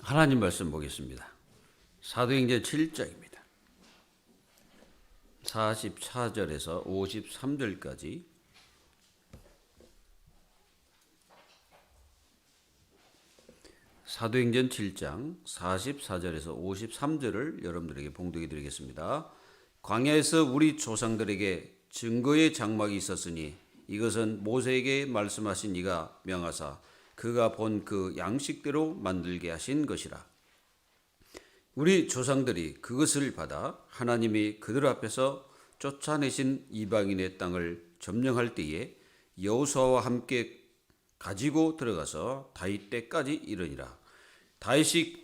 하나님 말씀 보겠습니다. 사도행전 7장입니다. 44절에서 53절까지 사도행전 7장 44절에서 53절을 여러분들에게 봉독해 드리겠습니다. 광야에서 우리 조상들에게 증거의 장막이 있었으니 이것은 모세에게 말씀하신 이가 명하사 그가 본 그 양식대로 만들게 하신 것이라. 우리 조상들이 그것을 받아 하나님이 그들 앞에서 쫓아내신 이방인의 땅을 점령할 때에 여호수아와 함께 가지고 들어가서 다윗 때까지 이르니라. 다윗이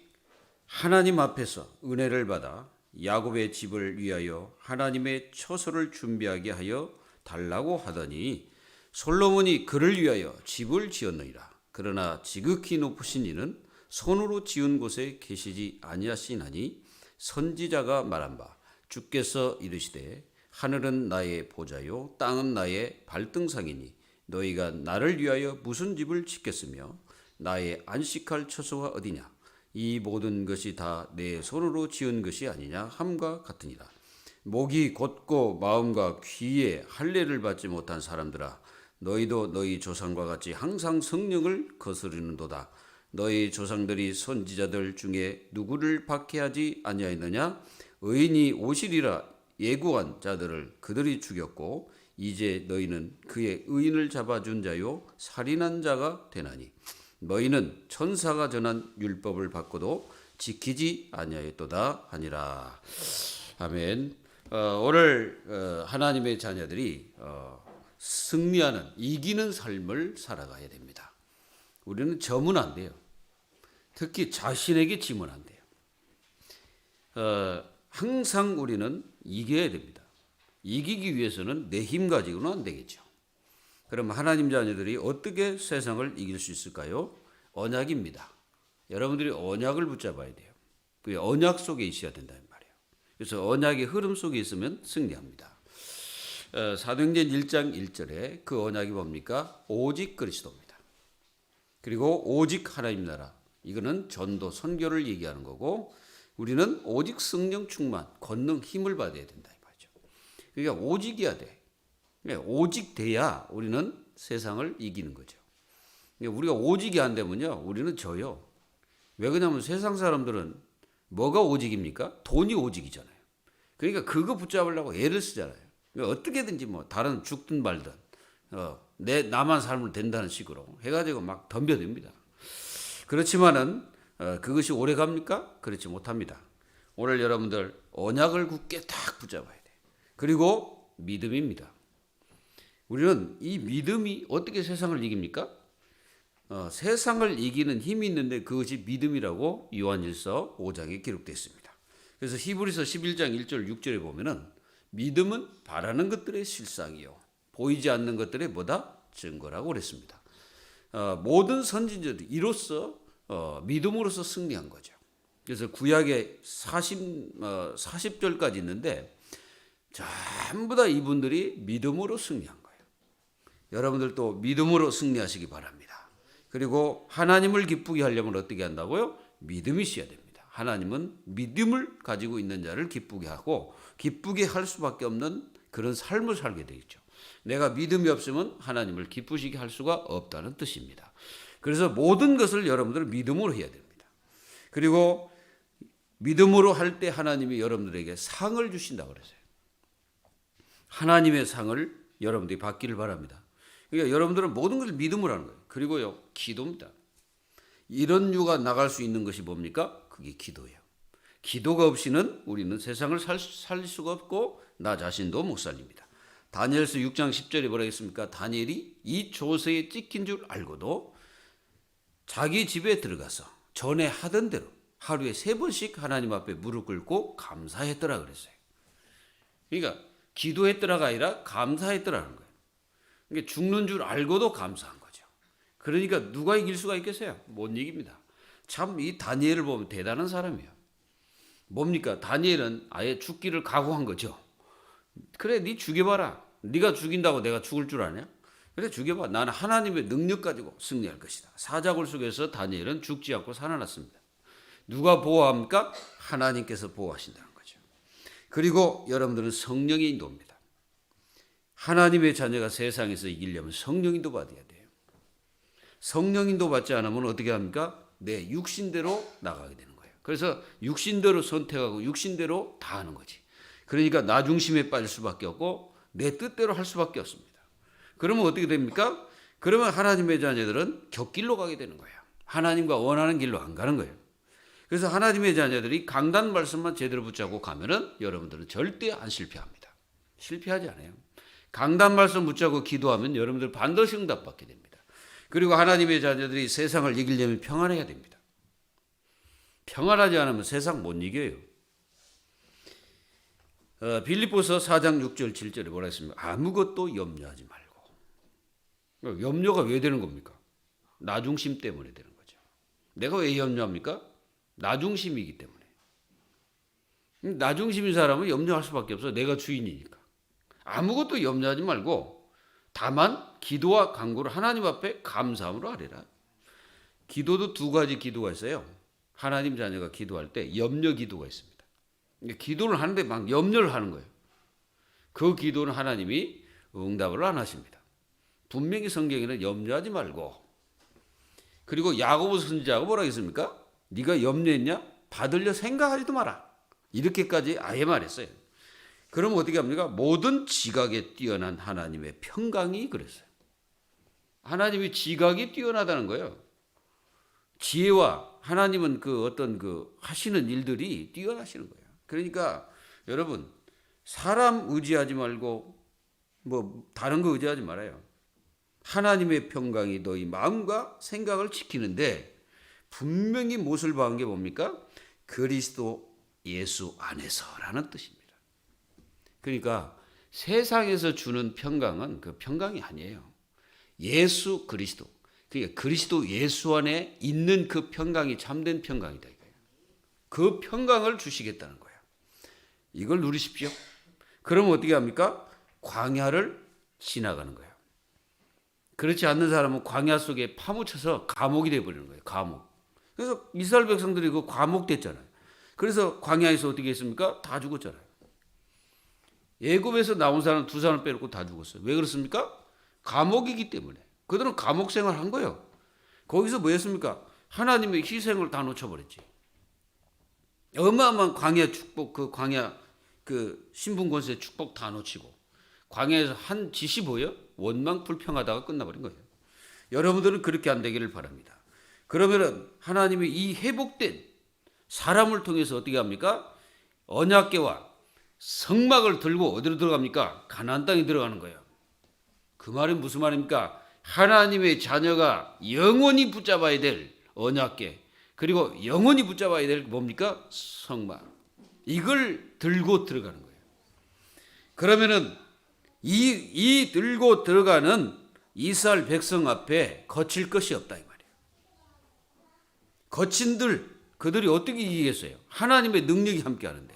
하나님 앞에서 은혜를 받아 야곱의 집을 위하여 하나님의 처소를 준비하게 하여 달라고 하더니 솔로몬이 그를 위하여 집을 지었느니라. 그러나 지극히 높으신 이는 손으로 지은 곳에 계시지 아니하시나니 선지자가 말한 바 주께서 이르시되 하늘은 나의 보좌요 땅은 나의 발등상이니 너희가 나를 위하여 무슨 집을 짓겠으며 나의 안식할 처소가 어디냐. 이 모든 것이 다 내 손으로 지은 것이 아니냐 함과 같으니라. 목이 곧고 마음과 귀에 할례를 받지 못한 사람들아, 너희도 너희 조상과 같이 항상 성령을 거스르는도다. 너희 조상들이 선지자들 중에 누구를 박해하지 아니하였느냐. 의인이 오시리라 예고한 자들을 그들이 죽였고 이제 너희는 그의 의인을 잡아준 자요 살인한 자가 되나니 너희는 천사가 전한 율법을 받고도 지키지 아니하였도다 하니라. 아멘. 오늘 하나님의 자녀들이 승리하는 이기는 삶을 살아가야 됩니다. 우리는 져면 안 돼요. 특히 자신에게 지면 안 돼요. 항상 우리는 이겨야 됩니다. 이기기 위해서는 내 힘 가지고는 안 되겠죠. 그럼 하나님 자녀들이 어떻게 세상을 이길 수 있을까요? 언약입니다. 여러분들이 언약을 붙잡아야 돼요. 그 언약 속에 있어야 된다는 말이에요. 그래서 언약의 흐름 속에 있으면 승리합니다. 사도행전 1장 1절에 그 언약이 뭡니까? 오직 그리스도입니다. 그리고 오직 하나님 나라. 이거는 전도 선교를 얘기하는 거고 우리는 오직 성령 충만, 권능, 힘을 받아야 된다 이 말이죠. 그러니까 오직이야 돼. 오직 돼야 우리는 세상을 이기는 거죠. 우리가 오직이 안 되면요, 우리는 져요. 왜 그러냐면 세상 사람들은 뭐가 오직입니까? 돈이 오직이잖아요. 그러니까 그거 붙잡으려고 애를 쓰잖아요. 어떻게든지 뭐 다른 죽든 말든 나만 살면 된다는 식으로 해가지고 막 덤벼듭니다. 그렇지만은 그것이 오래 갑니까? 그렇지 못합니다. 오늘 여러분들 언약을 굳게 딱 붙잡아야 돼. 그리고 믿음입니다. 우리는 이 믿음이 어떻게 세상을 이깁니까? 세상을 이기는 힘이 있는데 그것이 믿음이라고 요한일서 5장에 기록되어 있습니다. 그래서 히브리서 11장 1절 6절에 보면은 믿음은 바라는 것들의 실상이요 보이지 않는 것들의 뭐다? 증거라고 그랬습니다. 모든 선지자들이 이로써 믿음으로써 승리한 거죠. 그래서 구약에 40절까지 있는데 전부 다 이분들이 믿음으로 승리한 거예요. 여러분들도 믿음으로 승리하시기 바랍니다. 그리고 하나님을 기쁘게 하려면 어떻게 한다고요? 믿음이 있어야 됩니다. 하나님은 믿음을 가지고 있는 자를 기쁘게 하고 기쁘게 할 수밖에 없는 그런 삶을 살게 되겠죠. 내가 믿음이 없으면 하나님을 기쁘시게 할 수가 없다는 뜻입니다. 그래서 모든 것을 여러분들은 믿음으로 해야 됩니다. 그리고 믿음으로 할 때 하나님이 여러분들에게 상을 주신다고 그랬어요. 하나님의 상을 여러분들이 받기를 바랍니다. 그러니까 여러분들은 모든 것을 믿음으로 하는 거예요. 그리고요, 기도입니다. 이런 유가 나갈 수 있는 것이 뭡니까? 그게 기도예요. 기도가 없이는 우리는 세상을 살 수가 없고 나 자신도 못 살립니다. 다니엘서 6장 10절에 뭐라 했습니까? 다니엘이 이 조서에 찍힌 줄 알고도 자기 집에 들어가서 전에 하던 대로 하루에 3번씩 하나님 앞에 무릎 꿇고 감사했더라 그랬어요. 그러니까 기도했더라가 아니라 감사했더라는 거예요. 그러니까 죽는 줄 알고도 감사한 거죠. 그러니까 누가 이길 수가 있겠어요? 못 이깁니다. 참 이 다니엘을 보면 대단한 사람이에요. 뭡니까? 다니엘은 아예 죽기를 각오한 거죠. 그래, 네 죽여봐라. 네가 죽인다고 내가 죽을 줄 아냐? 그래, 죽여봐. 나는 하나님의 능력 가지고 승리할 것이다. 사자굴 속에서 다니엘은 죽지 않고 살아났습니다. 누가 보호합니까? 하나님께서 보호하신다는 거죠. 그리고 여러분들은 성령의 인도입니다. 하나님의 자녀가 세상에서 이기려면 성령 인도 받아야 돼요. 성령 인도 받지 않으면 어떻게 합니까? 내 육신대로 나가게 되는 거예요. 그래서 육신대로 선택하고 육신대로 다 하는 거지. 그러니까 나 중심에 빠질 수밖에 없고 내 뜻대로 할 수밖에 없습니다. 그러면 어떻게 됩니까? 그러면 하나님의 자녀들은 곁길로 가게 되는 거예요. 하나님과 원하는 길로 안 가는 거예요. 그래서 하나님의 자녀들이 강단 말씀만 제대로 붙잡고 가면은 여러분들은 절대 안 실패합니다. 실패하지 않아요. 강단 말씀 붙잡고 기도하면 여러분들 반드시 응답받게 됩니다. 그리고 하나님의 자녀들이 세상을 이기려면 평안해야 됩니다. 평안하지 않으면 세상 못 이겨요. 빌립보서 4장 6절 7절에 뭐라 했습니까? 아무것도 염려하지 말고. 염려가 왜 되는 겁니까? 나 중심 때문에 되는 거죠. 내가 왜 염려합니까? 나 중심이기 때문에. 나 중심인 사람은 염려할 수밖에 없어. 내가 주인이니까. 아무것도 염려하지 말고 다만 기도와 간구를 하나님 앞에 감사함으로 하리라. 기도도 두 가지 기도가 있어요. 하나님 자녀가 기도할 때 염려 기도가 있습니다. 기도를 하는데 막 염려를 하는 거예요. 그 기도는 하나님이 응답을 안 하십니다. 분명히 성경에는 염려하지 말고, 그리고 야고보 선지자가 뭐라고 했습니까? 네가 염려했냐? 받으려 생각하지도 마라. 이렇게까지 아예 말했어요. 그럼 어떻게 합니까? 모든 지각에 뛰어난 하나님의 평강이 그랬어요. 하나님이 지각이 뛰어나다는 거예요. 지혜와 하나님은 그 어떤 그 하시는 일들이 뛰어나시는 거예요. 그러니까 여러분, 사람 의지하지 말고 뭐 다른 거 의지하지 말아요. 하나님의 평강이 너희 마음과 생각을 지키는데 분명히 못을 박은 게 뭡니까? 그리스도 예수 안에서라는 뜻입니다. 그러니까 세상에서 주는 평강은 그 평강이 아니에요. 예수 그리스도, 그러니까 그리스도 예수 안에 있는 그 평강이 참된 평강이다 이거예요. 그 평강을 주시겠다는 거예요. 이걸 누리십시오. 그러면 어떻게 합니까? 광야를 지나가는 거예요. 그렇지 않는 사람은 광야 속에 파묻혀서 감옥이 되어버리는 거예요. 감옥. 그래서 이스라엘 백성들이 그 감옥 됐잖아요. 그래서 광야에서 어떻게 했습니까? 다 죽었잖아요. 애굽에서 나온 사람 두 사람 빼놓고 다 죽었어요. 왜 그렇습니까? 감옥이기 때문에. 그들은 감옥 생활을 한 거예요. 거기서 뭐 했습니까? 하나님의 희생을 다 놓쳐버렸지. 어마어마한 광야 축복, 그 광야 그 신분 권세 축복 다 놓치고 광야에서 한 짓이 보여? 원망 불평하다가 끝나버린 거예요. 여러분들은 그렇게 안 되기를 바랍니다. 그러면은 하나님이 이 회복된 사람을 통해서 어떻게 합니까? 언약궤와 성막을 들고 어디로 들어갑니까? 가나안 땅에 들어가는 거예요. 그 말은 무슨 말입니까? 하나님의 자녀가 영원히 붙잡아야 될 언약궤, 그리고 영원히 붙잡아야 될 뭡니까? 성막. 이걸 들고 들어가는 거예요. 그러면은 이 들고 들어가는 이스라엘 백성 앞에 거칠 것이 없다 이 말이에요. 거친들 그들이 어떻게 이기겠어요? 하나님의 능력이 함께하는데,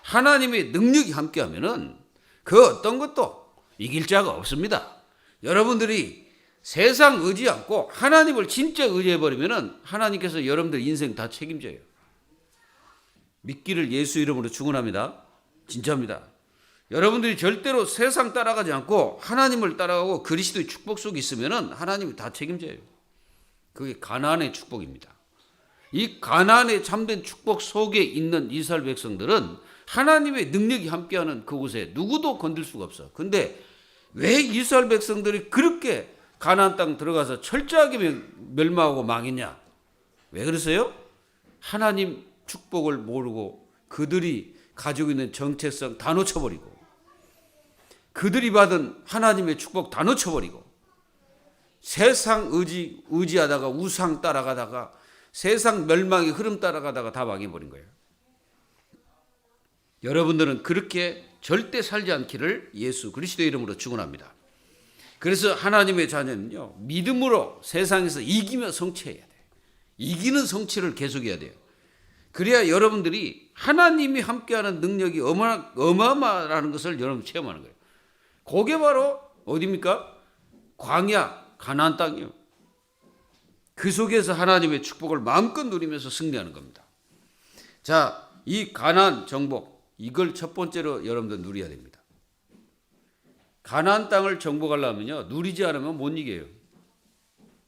하나님의 능력이 함께하면은 그 어떤 것도 이길 자가 없습니다. 여러분들이 세상 의지 않고 하나님을 진짜 의지해 버리면은 하나님께서 여러분들 인생 다 책임져요. 믿기를 예수 이름으로 축원합니다. 진짜입니다. 여러분들이 절대로 세상 따라가지 않고 하나님을 따라가고 그리스도의 축복 속에 있으면은 하나님이 다 책임져요. 그게 가나안의 축복입니다. 이 가나안의 참된 축복 속에 있는 이스라엘 백성들은 하나님의 능력이 함께하는 그곳에 누구도 건들 수가 없어. 근데 왜 이스라엘 백성들이 그렇게 가나안 땅 들어가서 철저하게 멸망하고 망했냐? 왜 그랬어요? 하나님 축복을 모르고 그들이 가지고 있는 정체성 다 놓쳐버리고, 그들이 받은 하나님의 축복 다 놓쳐버리고, 세상 의지하다가 우상 따라가다가 세상 멸망의 흐름 따라가다가 다 망해버린 거예요. 여러분들은 그렇게 절대 살지 않기를 예수 그리스도의 이름으로 축원합니다. 그래서 하나님의 자녀는요, 믿음으로 세상에서 이기며 성취해야 돼요. 이기는 성취를 계속해야 돼요. 그래야 여러분들이 하나님이 함께하는 능력이 어마어마하다는 것을 여러분 체험하는 거예요. 그게 바로 어디입니까? 광야, 가나안 땅이요. 그 속에서 하나님의 축복을 마음껏 누리면서 승리하는 겁니다. 자, 이 가나안 정복, 이걸 첫 번째로 여러분들 누려야 됩니다. 가나안 땅을 정복하려면요, 누리지 않으면 못 이겨요.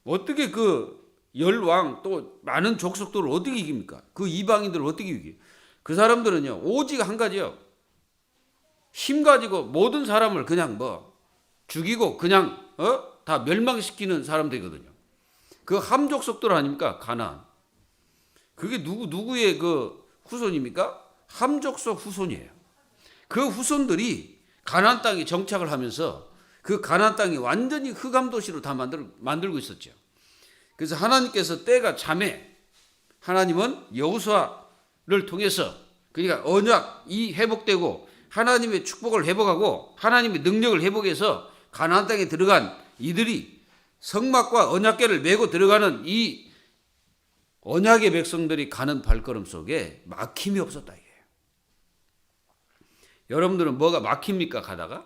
어떻게 그 열왕 또 많은 족속들을 어떻게 이깁니까? 그 이방인들을 어떻게 이겨요? 그 사람들은요, 오직 한 가지요. 힘 가지고 모든 사람을 그냥 죽이고 그냥 다 멸망시키는 사람들이거든요. 그 함족속들 아닙니까? 가나안. 그게 누구의 그 후손입니까? 함족속 후손이에요. 그 후손들이 가나안 땅에 정착을 하면서 그 가나안 땅이 완전히 흑암 도시로 다 만들고 있었죠. 그래서 하나님께서 때가 참에 하나님은 여호수아를 통해서 그러니까 언약이 회복되고 하나님의 축복을 회복하고 하나님의 능력을 회복해서 가나안 땅에 들어간 이들이 성막과 언약궤를 메고 들어가는 이 언약의 백성들이 가는 발걸음 속에 막힘이 없었다 이게요. 여러분들은 뭐가 막힙니까 가다가?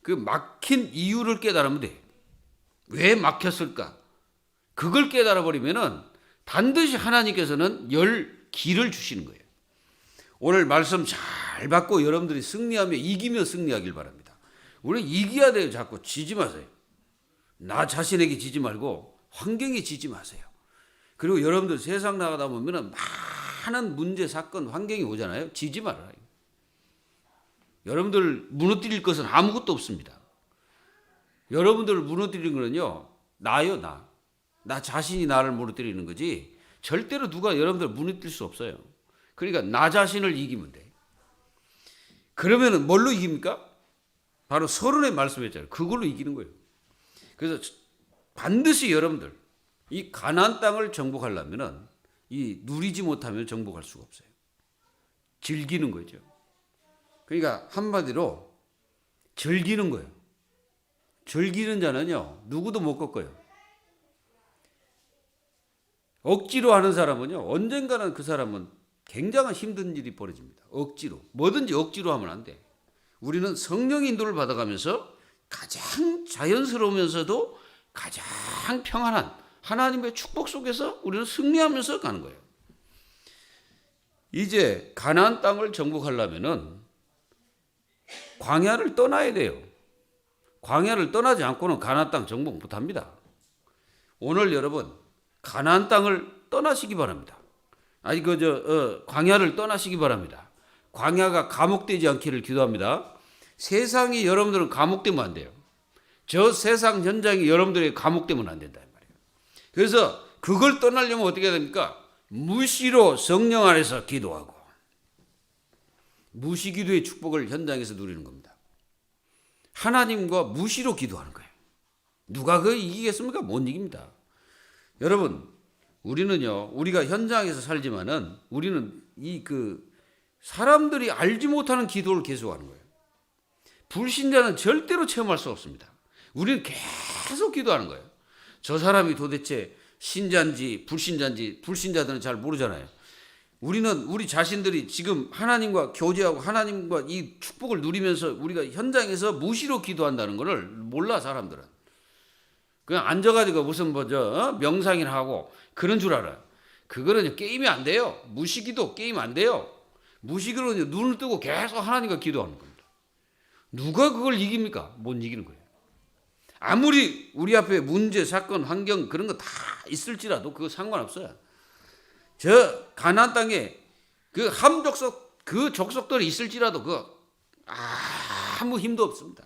그 막힌 이유를 깨달으면 돼. 왜 막혔을까? 그걸 깨달아 버리면은 반드시 하나님께서는 열 길을 주시는 거예요. 오늘 말씀 잘 받고 여러분들이 승리하며 이기며 승리하길 바랍니다. 우리 이겨야 돼요. 자꾸 지지 마세요. 나 자신에게 지지 말고 환경에 지지 마세요. 그리고 여러분들 세상 나가다 보면은 많은 문제, 사건, 환경이 오잖아요. 지지 말아요. 여러분들 무너뜨릴 것은 아무것도 없습니다. 여러분들을 무너뜨리는 거는요, 나요, 나. 나 자신이 나를 무너뜨리는 거지 절대로 누가 여러분들 무너뜨릴 수 없어요. 그러니까 나 자신을 이기면 돼. 그러면은 뭘로 이깁니까? 바로 서론에 말씀했잖아요. 그걸로 이기는 거예요. 그래서 반드시 여러분들 이 가나안 땅을 정복하려면은 이 누리지 못하면 정복할 수가 없어요. 즐기는 거죠. 그러니까 한마디로 즐기는 거예요. 즐기는 자는요 누구도 못 꺾어요. 억지로 하는 사람은요 언젠가는 그 사람은 굉장한 힘든 일이 벌어집니다. 억지로 뭐든지 억지로 하면 안 돼. 우리는 성령의 인도를 받아가면서 가장 자연스러우면서도 가장 평안한 하나님의 축복 속에서 우리는 승리하면서 가는 거예요. 이제 가나안 땅을 정복하려면은 광야를 떠나야 돼요. 광야를 떠나지 않고는 가나안 땅 정복 못합니다. 오늘 여러분 가나안 땅을 떠나시기 바랍니다. 아니 광야를 떠나시기 바랍니다. 광야가 감옥되지 않기를 기도합니다. 세상이 여러분들은 감옥되면 안 돼요. 저 세상 현장이 여러분들의 감옥되면 안 된다 말이에요. 그래서 그걸 떠나려면 어떻게 해야 됩니까? 무시로 성령 안에서 기도하고 무시기도의 축복을 현장에서 누리는 겁니다. 하나님과 무시로 기도하는 거예요. 누가 그걸 이기겠습니까? 못 이깁니다. 여러분, 우리는요, 우리가 현장에서 살지만은 우리는 사람들이 알지 못하는 기도를 계속하는 거예요. 불신자는 절대로 체험할 수 없습니다. 우리는 계속 기도하는 거예요. 저 사람이 도대체 신자인지 불신자인지 불신자들은 잘 모르잖아요. 우리는 우리 자신들이 지금 하나님과 교제하고 하나님과 이 축복을 누리면서 우리가 현장에서 무시로 기도한다는 것을 몰라 사람들은. 그냥 앉아가지고 무슨 명상이나 하고 그런 줄 알아요. 그거는 게임이 안 돼요. 무시기도 게임 안 돼요. 무시기로는 눈을 뜨고 계속 하나님과 기도하는 겁니다. 누가 그걸 이깁니까? 못 이기는 거예요. 아무리 우리 앞에 문제, 사건, 환경 그런 거 다 있을지라도 그거 상관없어요. 저 가나안 땅에 그 함족속 그 족속들이 있을지라도 그거 아무 힘도 없습니다.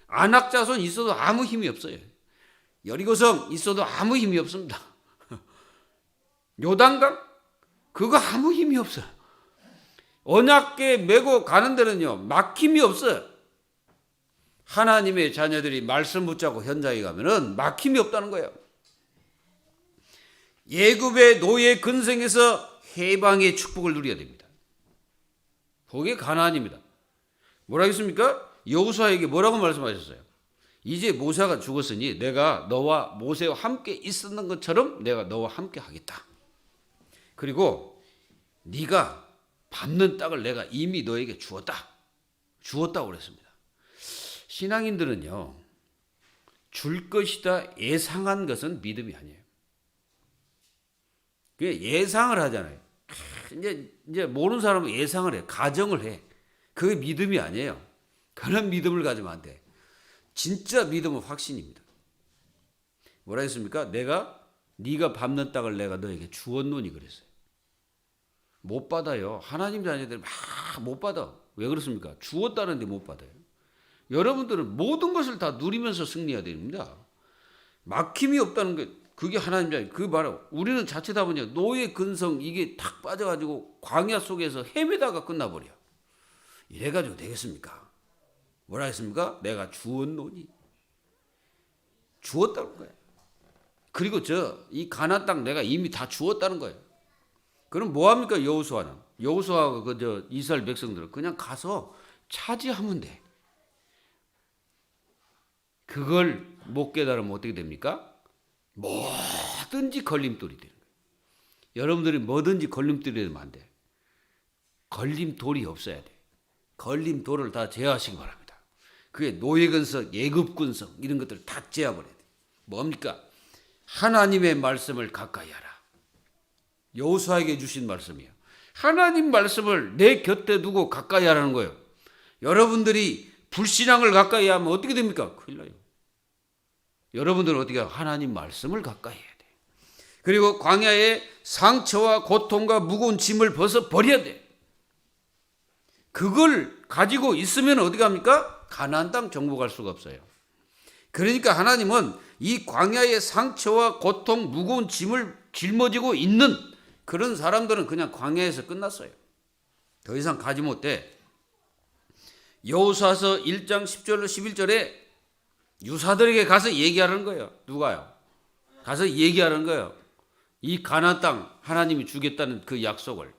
안악자손 있어도 아무 힘이 없어요. 여리고성 있어도 아무 힘이 없습니다. 요단강 그거 아무 힘이 없어요. 언약궤 메고 가는 데는요 막힘이 없어요. 하나님의 자녀들이 말씀 붙잡고 현장에 가면은 막힘이 없다는 거예요. 예굽의 노예 근성에서 해방의 축복을 누려야 됩니다. 그게 가나안입니다. 뭐라 했습니까? 여호수아에게 뭐라고 말씀하셨어요? 이제 모세가 죽었으니 내가 너와 모세와 함께 있었던 것처럼 내가 너와 함께 하겠다. 그리고 네가 밟는 땅을 내가 이미 너에게 주었다고 그랬습니다. 신앙인들은요 줄 것이다 예상한 것은 믿음이 아니에요. 예상을 하잖아요. 이제 모르는 사람은 예상을 해. 가정을 해. 그게 믿음이 아니에요. 그런 믿음을 가지면 안 돼. 진짜 믿음은 확신입니다. 뭐라 했습니까? 네가 밟는 땅을 내가 너에게 주었노니 그랬어요. 못 받아요. 하나님 자녀들 막 못 받아. 왜 그렇습니까? 주었다는데 못 받아요. 여러분들은 모든 것을 다 누리면서 승리해야 됩니다. 막힘이 없다는 게 그게 하나님 자녀. 그 바로 우리는 자칫 하면 노예 근성 이게 탁 빠져가지고 광야 속에서 헤매다가 끝나버려. 이래가지고 되겠습니까? 뭐라 했습니까? 내가 주었노니. 주었다는 거예요. 그리고 이 가나안 땅 내가 이미 다 주었다는 거예요. 그럼 뭐 합니까? 여호수아는. 여호수아가 이스라엘 백성들은 그냥 가서 차지하면 돼. 그걸 못 깨달으면 어떻게 됩니까? 뭐든지 걸림돌이 되는 거예요. 여러분들이 뭐든지 걸림돌이 되면 안 돼. 걸림돌이 없어야 돼. 걸림돌을 다 제어하시기 바랍니다. 그게 노예근성, 예급근성 이런 것들을 다 제어버려야 돼. 뭡니까? 하나님의 말씀을 가까이 하라. 여호수아에게 주신 말씀이에요. 하나님 말씀을 내 곁에 두고 가까이 하라는 거예요. 여러분들이 불신앙을 가까이 하면 어떻게 됩니까? 큰일 나요. 여러분들은 어떻게 해요? 하나님 말씀을 가까이 해야 돼. 그리고 광야의 상처와 고통과 무거운 짐을 벗어 버려야 돼. 그걸 가지고 있으면 어디 갑니까? 가나안 땅 정복할 수가 없어요. 그러니까 하나님은 이 광야의 상처와 고통, 무거운 짐을 짊어지고 있는 그런 사람들은 그냥 광야에서 끝났어요. 더 이상 가지 못해. 여호수아서 1장 10절로 11절에 유사들에게 가서 얘기하는 거예요. 누가요? 가서 얘기하는 거예요. 이 가나안 땅 하나님이 주겠다는 그 약속을.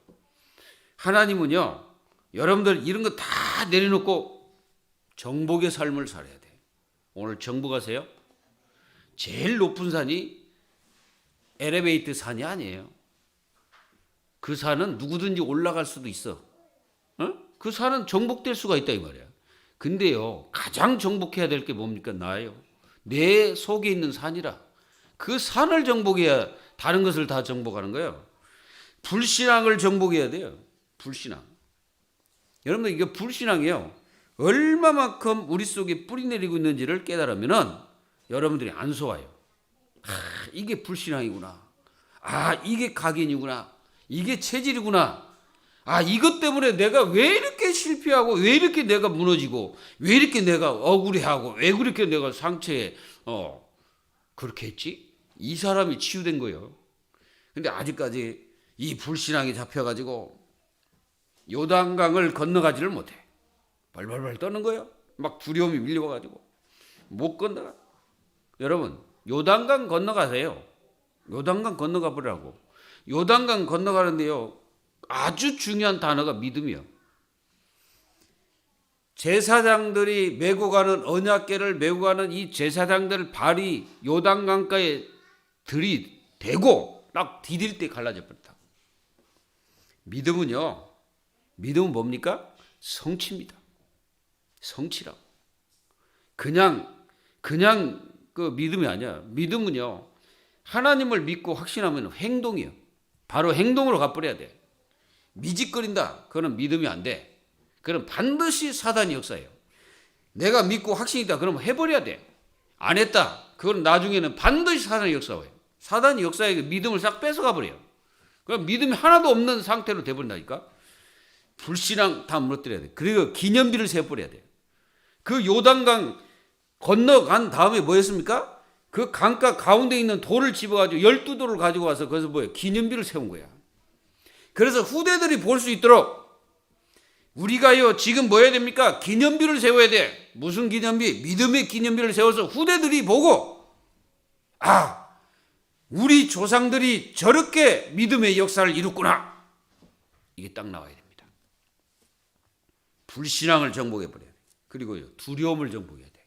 하나님은요. 여러분들 이런 거 다 내려놓고 정복의 삶을 살아야 돼. 오늘 정복하세요? 제일 높은 산이 엘리베이터 산이 아니에요. 그 산은 누구든지 올라갈 수도 있어. 그 산은 정복될 수가 있다 이 말이야. 근데요, 가장 정복해야 될 게 뭡니까? 나예요. 내 속에 있는 산이라. 그 산을 정복해야 다른 것을 다 정복하는 거예요. 불신앙을 정복해야 돼요. 불신앙. 여러분들 이게 불신앙이에요. 얼마만큼 우리 속에 뿌리 내리고 있는지를 깨달으면은 여러분들이 안 속아요. 이게 불신앙이구나. 이게 각인이구나. 이게 체질이구나. 이것 때문에 내가 왜 이렇게 실패하고 왜 이렇게 내가 무너지고 왜 이렇게 내가 억울해하고 왜 그렇게 내가 상처에 그렇게 했지? 이 사람이 치유된 거예요. 근데 아직까지 이 불신앙이 잡혀가지고 요단강을 건너가지를 못해. 발발발 떠는 거예요. 막 두려움이 밀려와가지고 못 건너가. 여러분 요단강 건너가세요. 요단강 건너가 보라고. 요단강 건너가는데요. 아주 중요한 단어가 믿음이요. 제사장들이 메고 가는 언약궤를 메고 가는 이 제사장들 발이 요단강가에 들이대고 딱 디딜 때 갈라져 버렸다. 믿음은요. 믿음은 뭡니까? 성취입니다. 성취라고. 그냥 그 믿음이 아니야. 믿음은요. 하나님을 믿고 확신하면 행동이에요. 바로 행동으로 가버려야 돼. 미직거린다. 그거는 믿음이 안 돼. 그럼 반드시 사단이 역사해요. 내가 믿고 확신이 있다. 그러면 해버려야 돼. 안 했다. 그건 나중에는 반드시 사단이 역사해요. 사단이 역사해 믿음을 싹 뺏어가 버려요. 그럼 믿음이 하나도 없는 상태로 돼버린다니까. 불신앙 다 무너뜨려야 돼. 그리고 기념비를 세워버려야 돼. 그 요단강 건너간 다음에 뭐 했습니까? 그 강가 가운데 있는 돌을 집어가지고 12돌을 가지고 와서 거기서 뭐예요? 기념비를 세운 거야. 그래서 후대들이 볼 수 있도록 우리가요 지금 뭐 해야 됩니까? 기념비를 세워야 돼. 무슨 기념비? 믿음의 기념비를 세워서 후대들이 보고 우리 조상들이 저렇게 믿음의 역사를 이뤘구나. 이게 딱 나와야 됩니다. 불신앙을 정복해버려야 돼. 그리고요 두려움을 정복해야 돼.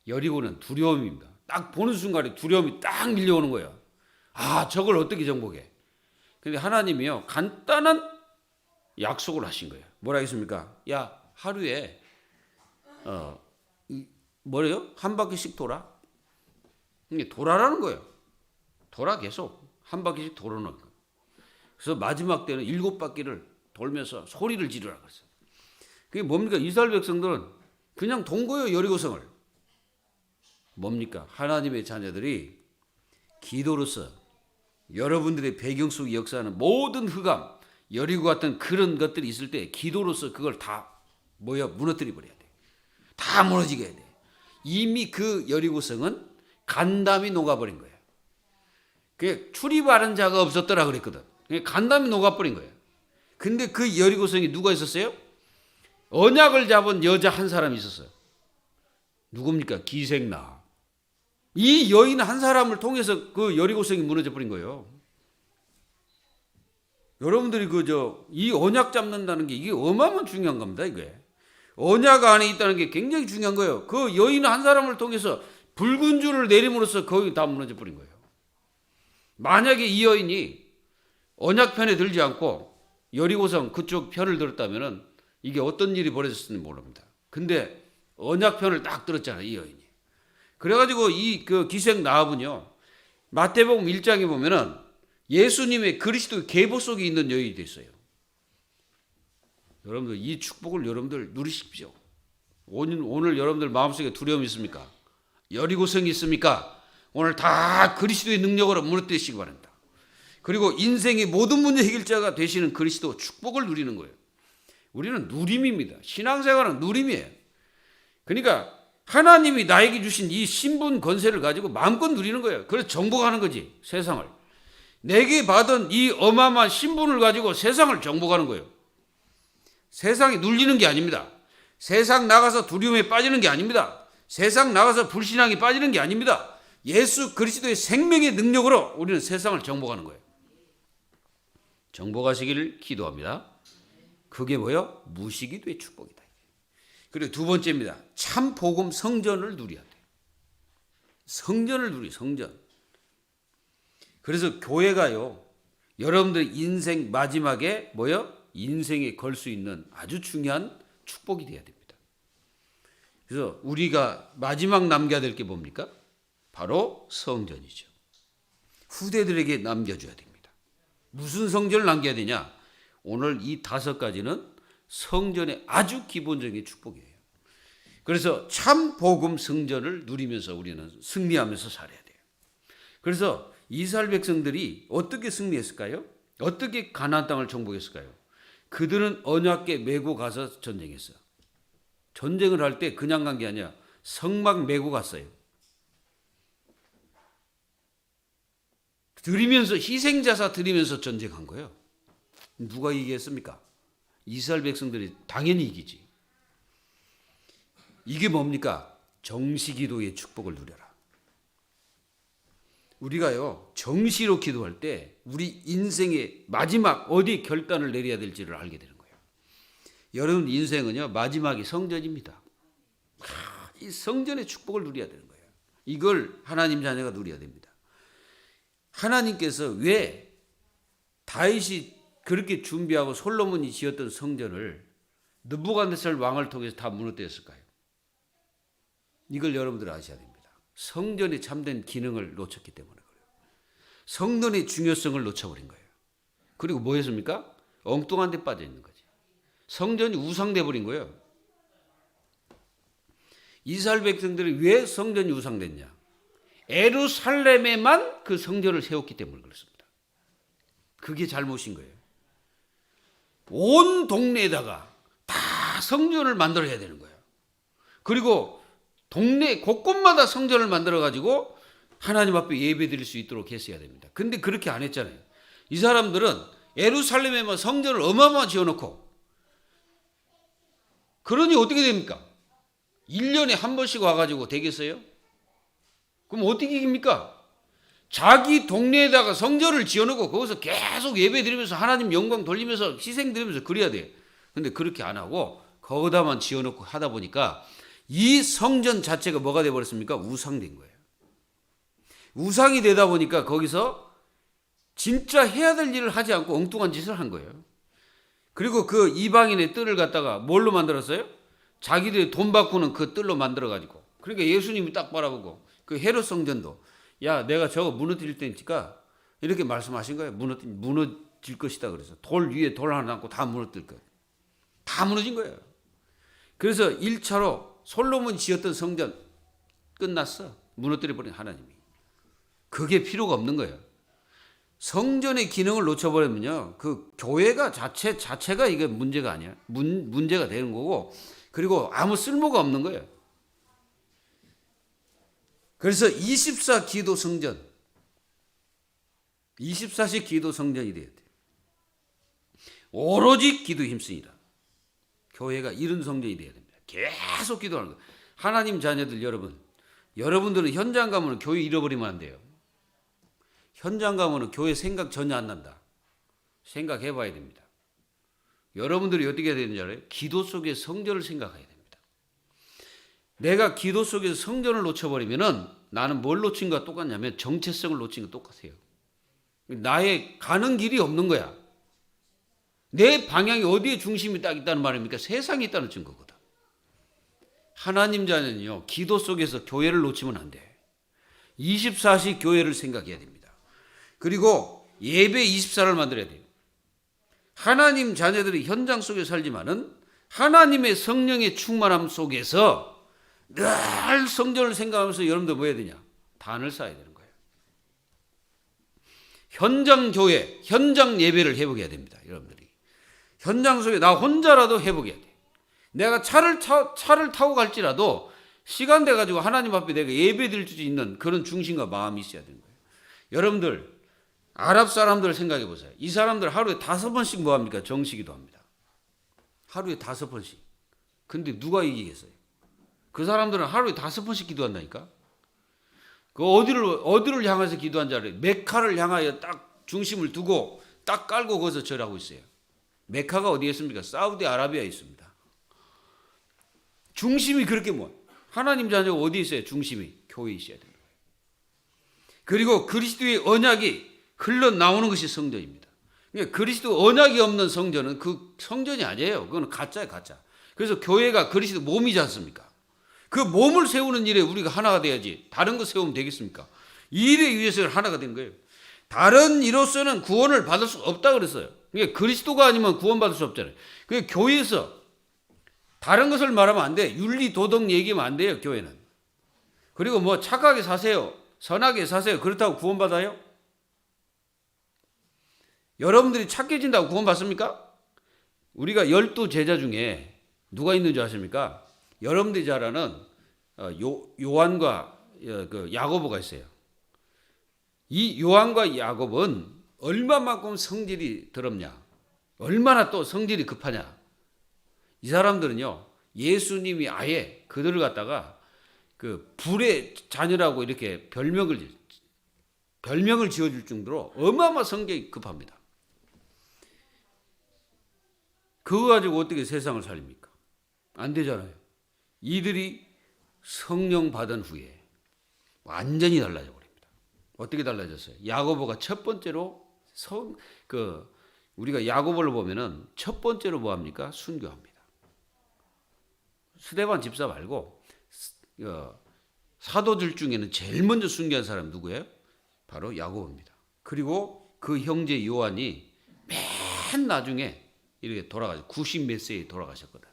여리고는 두려움입니다. 딱 보는 순간에 두려움이 딱 밀려오는 거예요. 저걸 어떻게 정복해? 근데 하나님이요 간단한 약속을 하신 거예요. 뭐라 했습니까? 야 하루에 뭐래요? 한 바퀴씩 돌아. 이게 돌아라는 거예요. 돌아 계속 한 바퀴씩 돌아는 거예요. 그래서 마지막 때는 7바퀴를 돌면서 소리를 지르라 그랬어요. 그게 뭡니까? 이스라엘 백성들은 그냥 돈 거예요, 여리고성을. 뭡니까? 하나님의 자녀들이 기도로서 여러분들의 배경 속에 역사하는 모든 흑암, 여리고 같은 그런 것들이 있을 때 기도로서 그걸 다 무너뜨려 버려야 돼. 다 무너지게 해야 돼. 이미 그 여리고성은 간담이 녹아버린 거예요. 그게 출입하는 자가 없었더라 그랬거든. 간담이 녹아버린 거예요. 근데 그 여리고성이 누가 있었어요? 언약을 잡은 여자 한 사람이 있었어요. 누굽니까? 기생나. 이 여인 한 사람을 통해서 그 여리고성이 무너져 버린 거예요. 여러분들이 이 언약 잡는다는 게 이게 어마어마한 중요한 겁니다, 이게. 언약 안에 있다는 게 굉장히 중요한 거예요. 그 여인 한 사람을 통해서 붉은 줄을 내림으로써 거기 다 무너져 버린 거예요. 만약에 이 여인이 언약 편에 들지 않고 여리고성 그쪽 편을 들었다면은 이게 어떤 일이 벌어졌을지 모릅니다. 근데 언약 편을 딱 들었잖아요, 이 여인이. 그래가지고 그 기생 라합은요, 마태복음 1장에 보면은 예수님의 그리스도의 계보 속에 있는 여인이 됐어요. 여러분들 이 축복을 여러분들 누리십시오. 오늘 여러분들 마음속에 두려움이 있습니까? 여리고성이 있습니까? 오늘 다 그리스도의 능력으로 무너뜨리시기 바랍니다. 그리고 인생의 모든 문제 해결자가 되시는 그리스도 축복을 누리는 거예요. 우리는 누림입니다. 신앙생활은 누림이에요. 그러니까 하나님이 나에게 주신 이 신분 권세를 가지고 마음껏 누리는 거예요. 그래서 정복하는 거지, 세상을. 내게 받은 이 어마어마한 신분을 가지고 세상을 정복하는 거예요. 세상이 눌리는 게 아닙니다. 세상 나가서 두려움에 빠지는 게 아닙니다. 세상 나가서 불신앙에 빠지는 게 아닙니다. 예수 그리스도의 생명의 능력으로 우리는 세상을 정복하는 거예요. 정복하시기를 기도합니다. 그게 뭐예요? 무시기도의 축복이다. 그리고 두 번째입니다. 참 복음 성전을 누려야 돼. 성전을 성전. 그래서 교회가요, 여러분들 인생 마지막에 인생에 걸 수 있는 아주 중요한 축복이 되어야 됩니다. 그래서 우리가 마지막 남겨야 될 게 뭡니까? 바로 성전이죠. 후대들에게 남겨줘야 됩니다. 무슨 성전을 남겨야 되냐? 오늘 이 5가지는 성전의 아주 기본적인 축복이에요. 그래서 참 복음 성전을 누리면서 우리는 승리하면서 살아야 돼요. 그래서 이스라엘 백성들이 어떻게 승리했을까요? 어떻게 가나안 땅을 정복했을까요? 그들은 언약궤 메고 가서 전쟁했어요. 전쟁을 할 때 그냥 간 게 아니라 성막 메고 갔어요. 드리면서 희생자사 드리면서 전쟁한 거예요. 누가 이기겠습니까? 이스라엘 백성들이 당연히 이기지. 이게 뭡니까? 정시기도의 축복을 누려라. 우리가요, 정시로 기도할 때 우리 인생의 마지막 어디 결단을 내려야 될지를 알게 되는 거예요. 여러분 인생은요, 마지막이 성전입니다. 이 성전의 축복을 누려야 되는 거예요. 이걸 하나님 자녀가 누려야 됩니다. 하나님께서 왜 다윗이 그렇게 준비하고 솔로몬이 지었던 성전을 느부갓네살 왕을 통해서 다 무너뜨렸을까요? 이걸 여러분들 아셔야 됩니다. 성전의 참된 기능을 놓쳤기 때문에 그래요. 성전의 중요성을 놓쳐버린 거예요. 그리고 뭐 했습니까? 엉뚱한 데 빠져 있는 거지. 성전이 우상돼 버린 거예요. 이스라엘 백성들이 왜 성전이 우상됐냐? 예루살렘에만 그 성전을 세웠기 때문에 그렇습니다. 그게 잘못인 거예요. 온 동네에다가 다 성전을 만들어야 되는 거예요. 그리고 동네 곳곳마다 성전을 만들어가지고 하나님 앞에 예배 드릴 수 있도록 했어야 됩니다. 근데 그렇게 안 했잖아요. 이 사람들은 예루살렘에만 성전을 어마어마하게 지어놓고, 그러니 어떻게 됩니까? 1년에 한 번씩 와가지고 되겠어요? 그럼 어떻게 이깁니까? 자기 동네에다가 성전을 지어놓고 거기서 계속 예배 드리면서 하나님 영광 돌리면서 희생 드리면서 그래야 돼요. 근데 그렇게 안 하고 거기다만 지어놓고 하다 보니까 이 성전 자체가 뭐가 돼버렸습니까? 우상된 거예요. 우상이 되다 보니까 거기서 진짜 해야 될 일을 하지 않고 엉뚱한 짓을 한 거예요. 그리고 그 이방인의 뜰을 갖다가 뭘로 만들었어요? 자기들이 돈 바꾸는 그 뜰로 만들어가지고. 그러니까 예수님이 딱 바라보고 그 헤롯 성전도, 야, 내가 저거 무너뜨릴 테니까 이렇게 말씀하신 거예요. 무너질 것이다 그래서 돌 위에 돌 하나 남고 다 무너질 거예요. 다 무너진 거예요. 그래서 1차로 솔로몬이 지었던 성전 끝났어. 무너뜨려 버린 하나님이. 그게 필요가 없는 거예요. 성전의 기능을 놓쳐버리면요, 그 교회가 자체가 이게 문제가 아니야. 문제가 되는 거고, 그리고 아무 쓸모가 없는 거예요. 그래서 24 기도 성전, 24시 기도 성전이 돼야 돼. 오로지 기도 힘쓰니라. 교회가 이런 성전이 돼야 됩니다. 계속 기도하는 거예요. 하나님 자녀들 여러분들은 현장 가면 교회 잃어버리면 안 돼요. 현장 가면 교회 생각 전혀 안 난다. 생각해 봐야 됩니다. 여러분들이 어떻게 해야 되는지 알아요? 기도 속에 성전을 생각해야 됩니다. 내가 기도 속에서 성전을 놓쳐버리면은 나는 뭘 놓친 거와 똑같냐면 정체성을 놓친 거 똑같아요. 나의 가는 길이 없는 거야. 내 방향이 어디에 중심이 딱 있다는 말입니까? 세상에 있다는 증거거든. 하나님 자녀는요, 기도 속에서 교회를 놓치면 안 돼. 24시 교회를 생각해야 됩니다. 그리고 예배 24를 만들어야 돼요. 하나님 자녀들이 현장 속에 살지만은 하나님의 성령의 충만함 속에서 늘 성전을 생각하면서 여러분들 뭐 해야 되냐? 단을 쌓아야 되는 거예요. 현장 교회, 현장 예배를 회복해야 됩니다. 여러분들이. 현장 속에 나 혼자라도 회복해야 돼. 내가 차를 타고 갈지라도 시간 돼가지고 하나님 앞에 내가 예배 드릴 수 있는 그런 중심과 마음이 있어야 되는 거예요. 여러분들, 아랍 사람들 생각해 보세요. 이 사람들 하루에 5번씩 뭐 합니까? 정시기도 합니다. 하루에 5번씩. 근데 누가 이기겠어요? 그 사람들은 하루에 5번씩 기도한다니까? 그 어디를 향해서 기도한 줄 알아요? 메카를 향하여 딱 중심을 두고 딱 깔고 거기서 절하고 있어요. 메카가 어디에 있습니까? 사우디아라비아에 있습니다. 중심이 그렇게 하나님 자녀가 어디에 있어요? 중심이 교회에 있어야 돼요. 그리고 그리스도의 언약이 흘러나오는 것이 성전입니다. 그러니까 그리스도 언약이 없는 성전은 그 성전이 아니에요. 그건 가짜예요, 가짜. 그래서 교회가 그리스도 몸이지 않습니까? 그 몸을 세우는 일에 우리가 하나가 돼야지. 다른 거 세우면 되겠습니까? 이 일에 의해서 하나가 된 거예요. 다른 이로서는 구원을 받을 수 없다 그랬어요. 그러니까 그리스도가 아니면 구원받을 수 없잖아요. 그러니까 교회에서 다른 것을 말하면 안 돼. 윤리, 도덕 얘기하면 안 돼요, 교회는. 그리고 뭐 착하게 사세요. 선하게 사세요. 그렇다고 구원받아요? 여러분들이 착해진다고 구원받습니까? 우리가 12제자 중에 누가 있는 줄 아십니까? 여러분들이 잘 아는 요한과 야고보가 있어요. 이 요한과 야고보는 얼마만큼 성질이 더럽냐? 얼마나 또 성질이 급하냐? 이 사람들은요, 예수님이 아예 그들을 갖다가 그 불의 자녀라고 이렇게 별명을 지어줄 정도로 어마어마 성격이 급합니다. 그거 가지고 어떻게 세상을 살립니까? 안 되잖아요. 이들이 성령 받은 후에 완전히 달라져 버립니다. 어떻게 달라졌어요? 야고보가 첫 번째로 우리가 야고보를 보면은 첫 번째로 뭐 합니까? 순교합니다. 스데반 집사 말고 사도들 중에는 제일 먼저 순교한 사람 누구예요? 바로 야고보입니다. 그리고 그 형제 요한이 맨 나중에 이렇게 90 몇 세에 돌아가셨거든.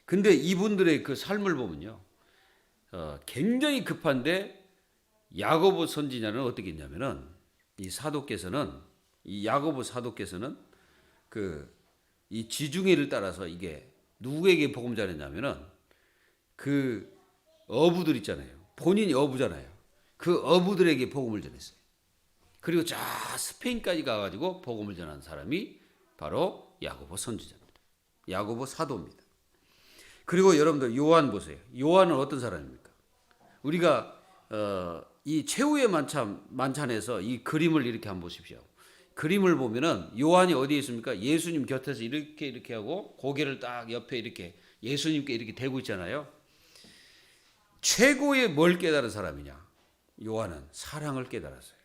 근데 이분들의 그 삶을 보면요, 굉장히 급한데 야고보 선지자는 어떻게 했냐면은 이 야고보 사도께서는 이 지중해를 따라서 이게 누구에게 복음 전했냐면은 그 어부들 있잖아요. 본인이 어부잖아요. 그 어부들에게 복음을 전했어요. 그리고 저 스페인까지 가가지고 복음을 전한 사람이 바로 야고보 선지자입니다. 야고보 사도입니다. 그리고 여러분들 요한 보세요. 요한은 어떤 사람입니까? 우리가 이 최후의 만찬에서 이 그림을 이렇게 한번 보십시오. 그림을 보면은 요한이 어디에 있습니까? 예수님 곁에서 이렇게 하고 고개를 딱 옆에 이렇게 예수님께 이렇게 대고 있잖아요. 최고의 뭘 깨달은 사람이냐? 요한은 사랑을 깨달았어요.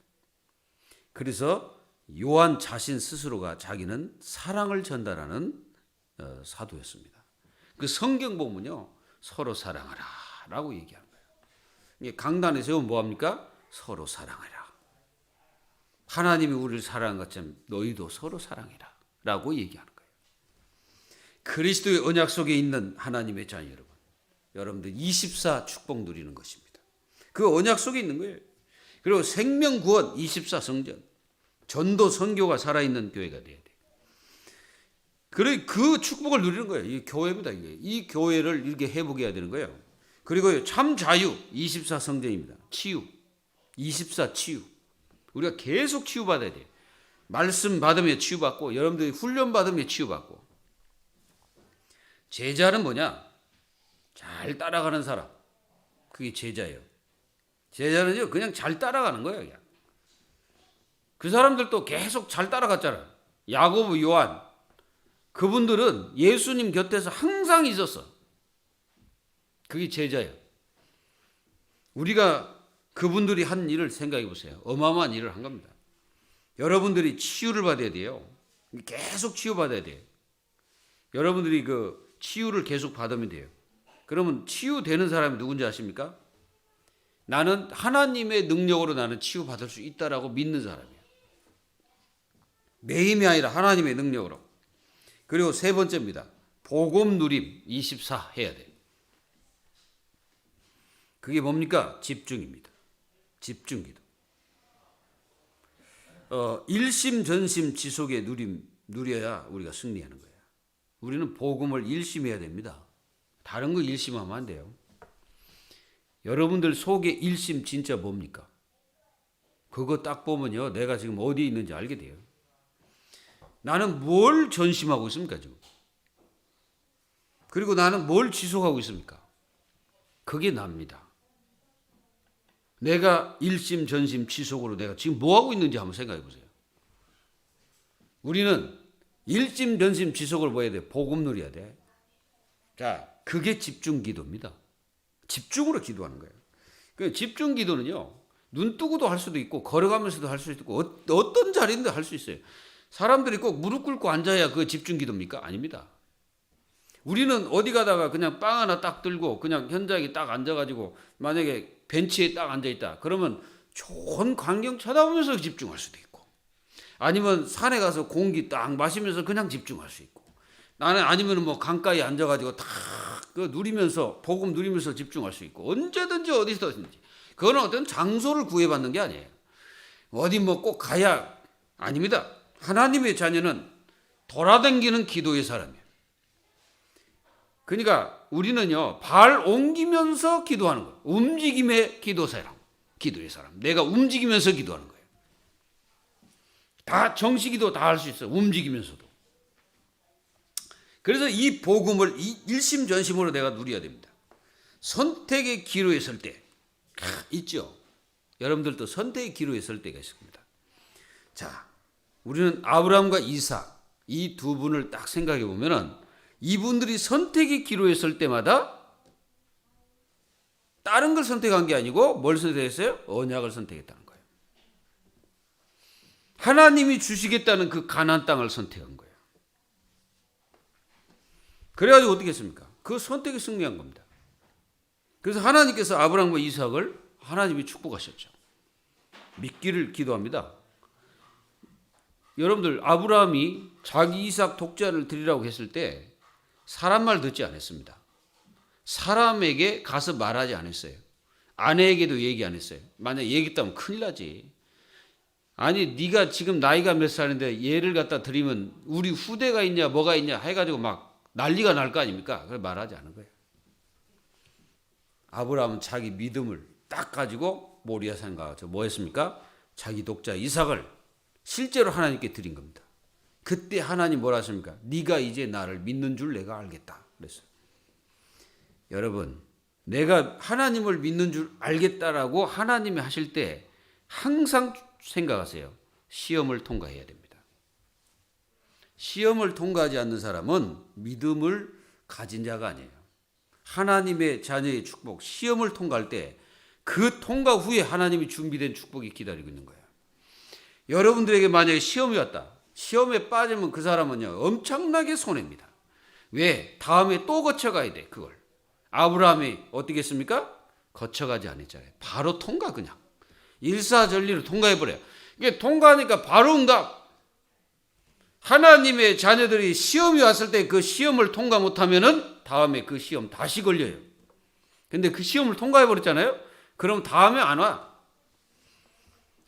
그래서 요한 자신 스스로가 자기는 사랑을 전달하는 사도였습니다. 그 성경 보면요, 서로 사랑하라라고 얘기하는 거예요. 강단에 세우면 뭐 합니까? 서로 사랑하라. 하나님이 우리를 사랑한 것처럼 너희도 서로 사랑해라 라고 얘기하는 거예요. 그리스도의 언약 속에 있는 하나님의 자녀 여러분, 여러분들 24 축복 누리는 것입니다. 그 언약 속에 있는 거예요. 그리고 생명구원 24 성전, 전도 선교가 살아있는 교회가 돼야 돼요. 그래 그 축복을 누리는 거예요. 이 교회입니다. 이 교회를 이렇게 회복해야 되는 거예요. 그리고 참 자유 24 성전입니다. 치유 24 치유. 우리가 계속 치유받아야 돼요. 말씀 받으며 치유받고 여러분들이 훈련 받으며 치유받고. 제자는 뭐냐? 잘 따라가는 사람. 그게 제자예요. 제자는요 그냥 잘 따라가는 거예요. 그냥. 그 사람들도 계속 잘 따라갔잖아요. 야고보, 요한. 그분들은 예수님 곁에서 항상 있었어. 그게 제자예요. 우리가 그분들이 한 일을 생각해 보세요. 어마어마한 일을 한 겁니다. 여러분들이 치유를 받아야 돼요. 계속 치유받아야 돼요. 여러분들이 그 치유를 계속 받으면 돼요. 그러면 치유되는 사람이 누군지 아십니까? 나는 하나님의 능력으로 나는 치유받을 수 있다라고 믿는 사람이에요. 내 힘이 아니라 하나님의 능력으로. 그리고 세 번째입니다. 복음 누림 24 해야 돼요. 그게 뭡니까? 집중입니다. 집중기도. 일심전심 지속의 누려야 우리가 승리하는 거예요. 우리는 복음을 일심해야 됩니다. 다른 거 일심하면 안 돼요. 여러분들 속에 일심 진짜 뭡니까? 그거 딱 보면요. 내가 지금 어디에 있는지 알게 돼요. 나는 뭘 전심하고 있습니까 지금? 그리고 나는 뭘 지속하고 있습니까? 그게 납니다. 내가 일심 전심 지속으로 내가 지금 뭐하고 있는지 한번 생각해 보세요. 우리는 일심 전심 지속을 뭐 해야 돼? 복음 누려야 돼. 자, 그게 집중 기도입니다. 집중으로 기도하는 거예요. 그 집중 기도는요. 눈 뜨고도 할 수도 있고 걸어가면서도 할 수 있고 어떤 자리인데 할 수 있어요. 사람들이 꼭 무릎 꿇고 앉아야 그 집중 기도입니까? 아닙니다. 우리는 어디 가다가 그냥 빵 하나 딱 들고 그냥 현장에 딱 앉아가지고 만약에 벤치에 딱 앉아있다. 그러면 좋은 광경 쳐다보면서 집중할 수도 있고 아니면 산에 가서 공기 딱 마시면서 그냥 집중할 수 있고 나는 아니면 뭐 강가에 앉아가지고 딱 누리면서 복음 누리면서 집중할 수 있고 언제든지 어디서든지 그건 어떤 장소를 구애받는 게 아니에요. 어디 뭐 꼭 가야 아닙니다. 하나님의 자녀는 돌아다니는 기도의 사람이에요. 그러니까 우리는요 발 옮기면서 기도하는 거예요. 움직임의 기도의 사람. 내가 움직이면서 기도하는 거예요. 다 정식기도 다 할 수 있어요. 움직이면서도. 그래서 이 복음을 일심전심으로 내가 누려야 됩니다. 선택의 기로에 설 때 있죠. 여러분들도 선택의 기로에 설 때가 있습니다. 자, 우리는 아브라함과 이삭 이 두 분을 딱 생각해 보면은 이분들이 선택의 기로에 설 때마다 다른 걸 선택한 게 아니고 뭘 선택했어요? 언약을 선택했다는 거예요. 하나님이 주시겠다는 그 가나안 땅을 선택한 거예요. 그래가지고 어떻게 했습니까? 그 선택이 승리한 겁니다. 그래서 하나님께서 아브라함과 이삭을 하나님이 축복하셨죠. 믿기를 기도합니다. 여러분들 아브라함이 자기 이삭 독자를 드리라고 했을 때 사람 말 듣지 않았습니다. 사람에게 가서 말하지 않았어요. 아내에게도 얘기 안 했어요. 만약 얘기했다면 큰일 나지. 아니 네가 지금 나이가 몇 살인데 얘를 갖다 드리면 우리 후대가 있냐 뭐가 있냐 해가지고 막 난리가 날 거 아닙니까? 그걸 말하지 않은 거예요. 아브라함은 자기 믿음을 딱 가지고 모리아산 가서 뭐 했습니까? 자기 독자 이삭을 실제로 하나님께 드린 겁니다. 그때 하나님 뭐라 하십니까? 네가 이제 나를 믿는 줄 내가 알겠다 그랬어요. 여러분 내가 하나님을 믿는 줄 알겠다라고 하나님이 하실 때 항상 생각하세요. 시험을 통과해야 됩니다. 시험을 통과하지 않는 사람은 믿음을 가진 자가 아니에요. 하나님의 자녀의 축복, 시험을 통과할 때 그 통과 후에 하나님이 준비된 축복이 기다리고 있는 거예요. 여러분들에게 만약에 시험이 왔다. 시험에 빠지면 그 사람은요 엄청나게 손해입니다. 왜? 다음에 또 거쳐가야 돼. 그걸. 아브라함이 어떻게 했습니까? 거쳐가지 않았잖아요. 바로 통과 그냥. 일사천리로 통과해버려요. 이게 통과하니까 바로 응답. 하나님의 자녀들이 시험이 왔을 때 그 시험을 통과 못하면은 다음에 그 시험 다시 걸려요. 근데 그 시험을 통과해 버렸잖아요. 그럼 다음에 안 와.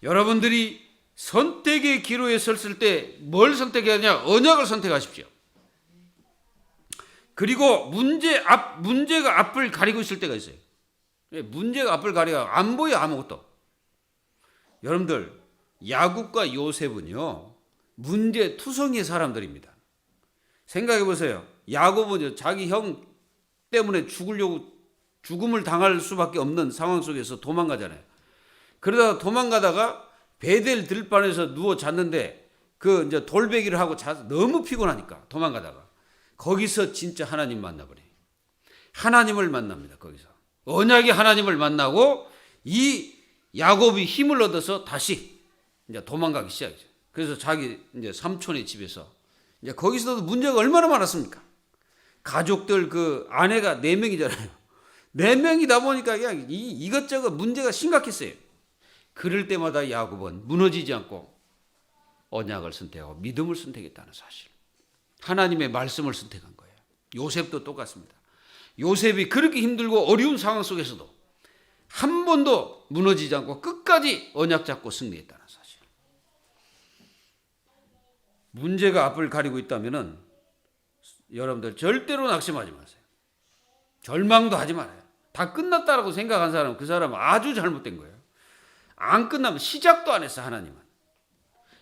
여러분들이 선택의 기로에 섰을 때 뭘 선택해야 하냐? 언약을 선택하십시오. 그리고 문제가 앞을 가리고 있을 때가 있어요. 문제가 앞을 가리고 안 보여 아무것도. 여러분들 야곱과 요셉은요 문제 투성이의 사람들입니다. 생각해 보세요. 야곱은 자기 형 때문에 죽음을 당할 수밖에 없는 상황 속에서 도망가잖아요. 그러다가 도망가다가 베델 들판에서 누워 잤는데 그 이제 돌베기를 하고 자서 너무 피곤하니까 도망가다가 거기서 진짜 하나님 만나버려요. 하나님을 만납니다. 거기서 언약의 하나님을 만나고 이 야곱이 힘을 얻어서 다시 이제 도망가기 시작이죠. 그래서 자기 이제 삼촌의 집에서 이제 거기서도 문제가 얼마나 많았습니까? 가족들 그 아내가 4명이잖아요. 4명이다 보니까 그냥 이것저것 문제가 심각했어요. 그럴 때마다 야곱은 무너지지 않고 언약을 선택하고 믿음을 선택했다는 사실. 하나님의 말씀을 선택한 거예요. 요셉도 똑같습니다. 요셉이 그렇게 힘들고 어려운 상황 속에서도 한 번도 무너지지 않고 끝까지 언약 잡고 승리했다는 사실. 문제가 앞을 가리고 있다면은 여러분들 절대로 낙심하지 마세요. 절망도 하지 말아요. 다 끝났다라고 생각한 사람은 그 사람은 아주 잘못된 거예요. 안 끝나면 시작도 안 했어 하나님은.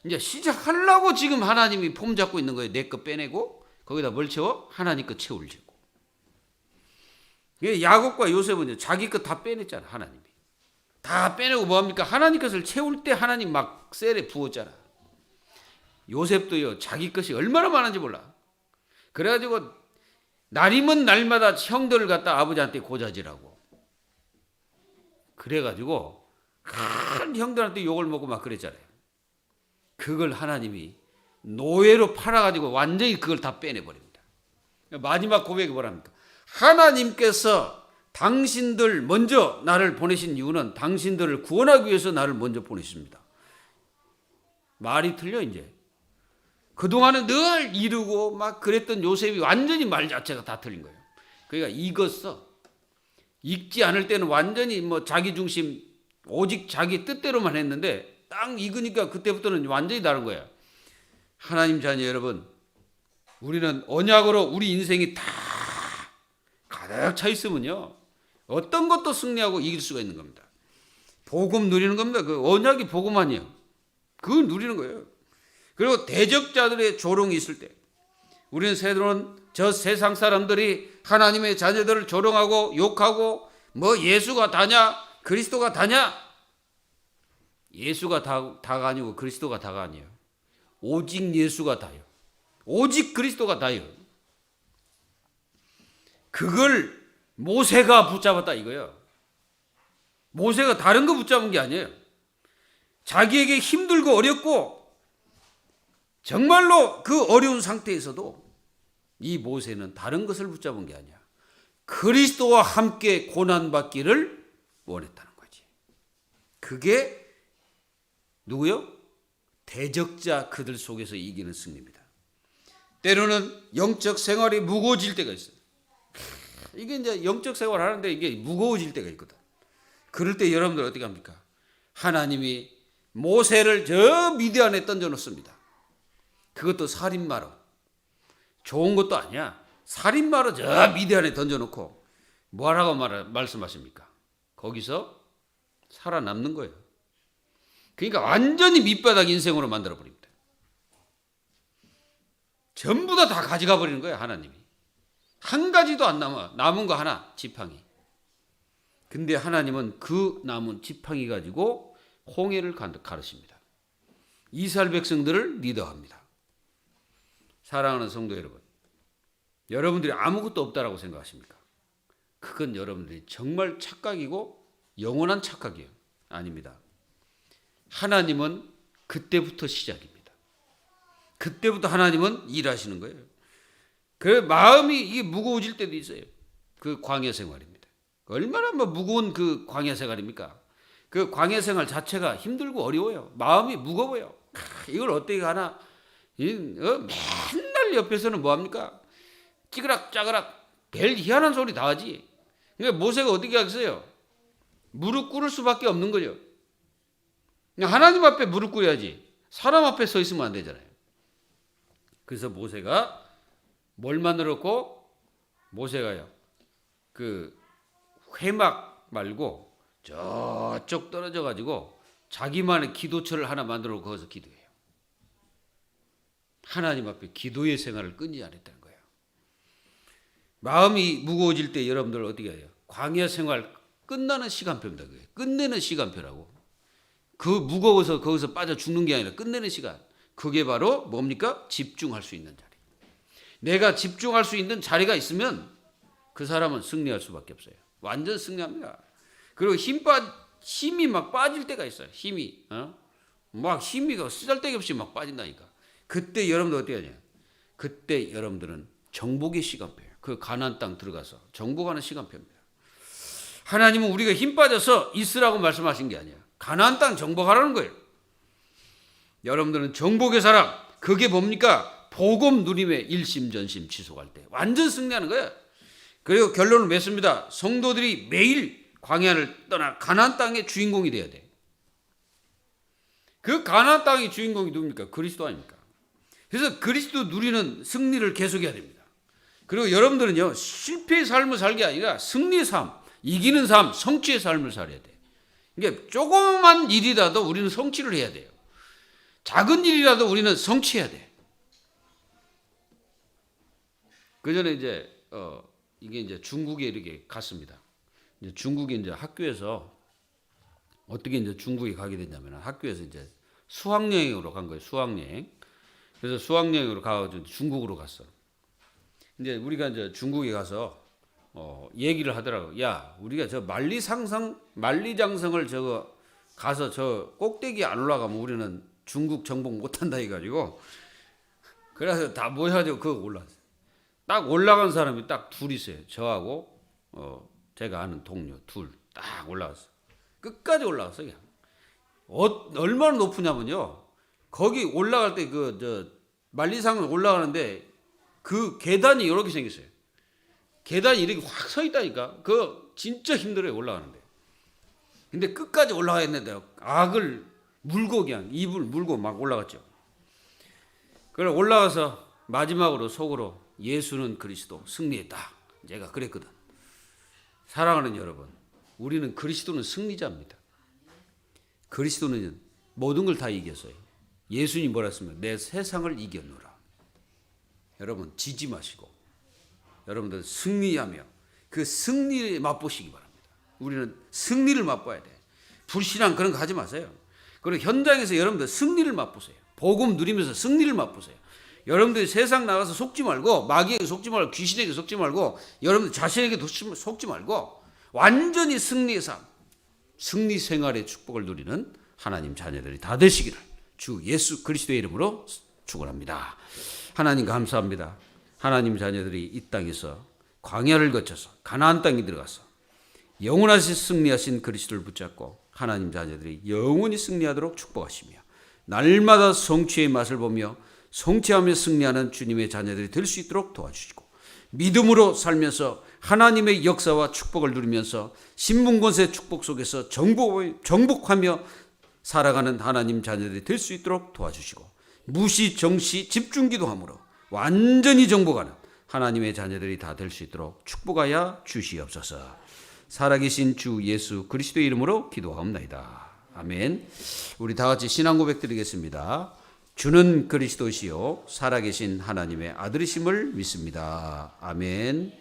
이제 시작하려고 지금 하나님이 폼 잡고 있는 거예요. 내 거 빼내고 거기다 뭘 채워? 하나님 거 채우려고. 야곱과 요셉은 자기 거 다 빼냈잖아 하나님이. 다 빼내고 뭐합니까? 하나님 것을 채울 때 하나님 막 셀에 부었잖아. 요셉도요 자기 것이 얼마나 많은지 몰라. 그래가지고 날이면 날마다 형들을 갖다 아버지한테 고자지라고. 그래가지고 큰 형들한테 욕을 먹고 막 그랬잖아요. 그걸 하나님이 노예로 팔아가지고 완전히 그걸 다 빼내버립니다. 마지막 고백이 뭐랍니까? 하나님께서 당신들 먼저 나를 보내신 이유는 당신들을 구원하기 위해서 나를 먼저 보내십니다. 말이 틀려 이제. 그동안은 늘 이루고 막 그랬던 요셉이 완전히 말 자체가 다 틀린 거예요. 그러니까 익었어. 익지 않을 때는 완전히 뭐 자기 중심 오직 자기 뜻대로만 했는데 딱 익으니까 그때부터는 완전히 다른 거예요. 하나님 자녀 여러분, 우리는 언약으로 우리 인생이 다 가득 차 있으면요 어떤 것도 승리하고 이길 수가 있는 겁니다. 복음 누리는 겁니다. 그 언약이 복음 아니에요. 그걸 누리는 거예요. 그리고 대적자들의 조롱이 있을 때 우리는 새로운 저 세상 사람들이 하나님의 자녀들을 조롱하고 욕하고 뭐 예수가 다냐 그리스도가 다냐. 예수가 다가 아니고 그리스도가 다가 아니에요. 오직 예수가 다요. 오직 그리스도가 다요. 그걸 모세가 붙잡았다 이거예요. 모세가 다른 거 붙잡은 게 아니에요. 자기에게 힘들고 어렵고 정말로 그 어려운 상태에서도 이 모세는 다른 것을 붙잡은 게 아니야. 그리스도와 함께 고난받기를 원했다는 거지. 그게 누구요? 대적자 그들 속에서 이기는 승리입니다. 때로는 영적 생활이 무거워질 때가 있어요. 이게 이제 영적 생활 하는데 이게 무거워질 때가 있거든. 그럴 때 여러분들 어떻게 합니까? 하나님이 모세를 저 미디안에 던져놓습니다. 그것도 살인마로. 좋은 것도 아니야. 살인마로 저 미디안에 던져놓고 뭐라고 말씀하십니까? 거기서 살아남는 거예요. 그러니까 완전히 밑바닥 인생으로 만들어버립니다. 전부 다 가져가 버리는 거예요. 하나님이. 한 가지도 안 남아. 남은 거 하나, 지팡이. 근데 하나님은 그 남은 지팡이 가지고 홍해를 가르십니다. 이스라엘 백성들을 리더합니다. 사랑하는 성도 여러분, 여러분들이 아무것도 없다라고 생각하십니까? 그건 여러분들이 정말 착각이고 영원한 착각이에요. 아닙니다. 하나님은 그때부터 시작입니다. 그때부터 하나님은 일하시는 거예요. 그 마음이 이게 무거워질 때도 있어요. 그 광야 생활입니다. 얼마나 무거운 그 광야 생활입니까? 그 광야 생활 자체가 힘들고 어려워요. 마음이 무거워요. 이걸 어떻게 가나? 맨날 옆에서는 뭐합니까? 찌그락짜그락 별 희한한 소리 다 하지. 그러니까 모세가 어떻게 하겠어요? 무릎 꿇을 수밖에 없는 거죠. 하나님 앞에 무릎 꿇어야지. 사람 앞에 서 있으면 안 되잖아요. 그래서 모세가 뭘 만들었고, 모세가요, 그 회막 말고 저쪽 떨어져 가지고 자기만의 기도처를 하나 만들어 거기서 기도해요. 하나님 앞에 기도의 생활을 끊지 않았다는 거예요. 마음이 무거워질 때 여러분들 어떻게 해요? 광야 생활 끝나는 시간표입니다. 그게. 끝내는 시간표라고. 그 무거워서 거기서 빠져 죽는 게 아니라 끝내는 시간. 그게 바로 뭡니까? 집중할 수 있는 자리. 내가 집중할 수 있는 자리가 있으면 그 사람은 승리할 수밖에 없어요. 완전 승리합니다. 그리고 힘이 막 빠질 때가 있어요. 막 힘이 쓰잘데기 없이 막 빠진다니까. 그때 여러분들 어떻게 하냐? 그때 여러분들은 정복의 시간표예요. 그 가나안 땅 들어가서 정복하는 시간표입니다. 하나님은 우리가 힘 빠져서 있으라고 말씀하신 게 아니야. 가나안 땅 정복하라는 거예요. 여러분들은 정복의 사람, 그게 뭡니까? 복음 누림의 일심전심 지속할 때 완전 승리하는 거예요. 그리고 결론을 맺습니다. 성도들이 매일 광야를 떠나 가나안 땅의 주인공이 돼야 돼. 그 가나안 땅의 주인공이 누굽니까? 그리스도 아닙니까? 그래서 그리스도 누리는 승리를 계속해야 됩니다. 그리고 여러분들은요, 실패의 삶을 살게 아니라 승리의 삶, 이기는 삶, 성취의 삶을 살아야 돼. 그러니까 조그만 일이라도 우리는 성취를 해야 돼요. 작은 일이라도 우리는 성취해야 돼. 그 전에 이게 이제 중국에 이렇게 갔습니다. 이제 중국에 이제 학교에서 어떻게 이제 중국에 가게 됐냐면 학교에서 이제 수학여행으로 간 거예요. 수학여행. 그래서 수학여행으로 가가지고 중국으로 갔어. 이제 우리가 이제 중국에 가서 얘기를 하더라고. 야, 우리가 저 만리장성을 저거 가서 저 꼭대기 안 올라가면 우리는 중국 정복 못한다 해가지고 그래서 다 모여가지고 그거 올라갔어요. 딱 올라간 사람이 딱 둘 있어요. 저하고 제가 아는 동료 둘 딱 올라갔어. 끝까지 올라갔어 그냥. 얼마나 높으냐면요. 거기 올라갈 때 만리상을 올라가는데 그 계단이 이렇게 생겼어요. 계단이 이렇게 확 서 있다니까. 그거 진짜 힘들어요 올라가는데. 근데 끝까지 올라가겠는데 악을 물고 그냥 입을 물고 막 올라갔죠. 그래 올라가서 마지막으로 속으로 예수는 그리스도 승리했다. 제가 그랬거든. 사랑하는 여러분, 우리는 그리스도는 승리자입니다. 그리스도는 모든 걸 다 이겼어요. 예수님 뭐라 했으면 내 세상을 이겼노라. 여러분 지지 마시고 여러분들 승리하며 그 승리를 맛보시기 바랍니다. 우리는 승리를 맛봐야 돼. 불신앙 그런 거 하지 마세요. 그리고 현장에서 여러분들 승리를 맛보세요. 복음 누리면서 승리를 맛보세요. 여러분들이 세상 나가서 속지 말고 마귀에게 속지 말고 귀신에게 속지 말고 여러분들 자신에게 속지 말고 완전히 승리의 삶, 승리 생활의 축복을 누리는 하나님 자녀들이 다 되시기를 주 예수 그리스도의 이름으로 축원합니다. 하나님 감사합니다. 하나님 자녀들이 이 땅에서 광야를 거쳐서 가나안 땅에 들어가서 영원하신 승리하신 그리스도를 붙잡고 하나님 자녀들이 영원히 승리하도록 축복하시며 날마다 성취의 맛을 보며 성취하며 승리하는 주님의 자녀들이 될 수 있도록 도와주시고 믿음으로 살면서 하나님의 역사와 축복을 누리면서 신분권세 축복 속에서 정복하며 살아가는 하나님 자녀들이 될 수 있도록 도와주시고 무시 정시 집중기도함으로 완전히 정복하는 하나님의 자녀들이 다 될 수 있도록 축복하여 주시옵소서. 살아계신 주 예수 그리스도의 이름으로 기도하옵나이다. 아멘. 우리 다 같이 신앙 고백 드리겠습니다. 주는 그리스도시요 살아계신 하나님의 아들이심을 믿습니다. 아멘.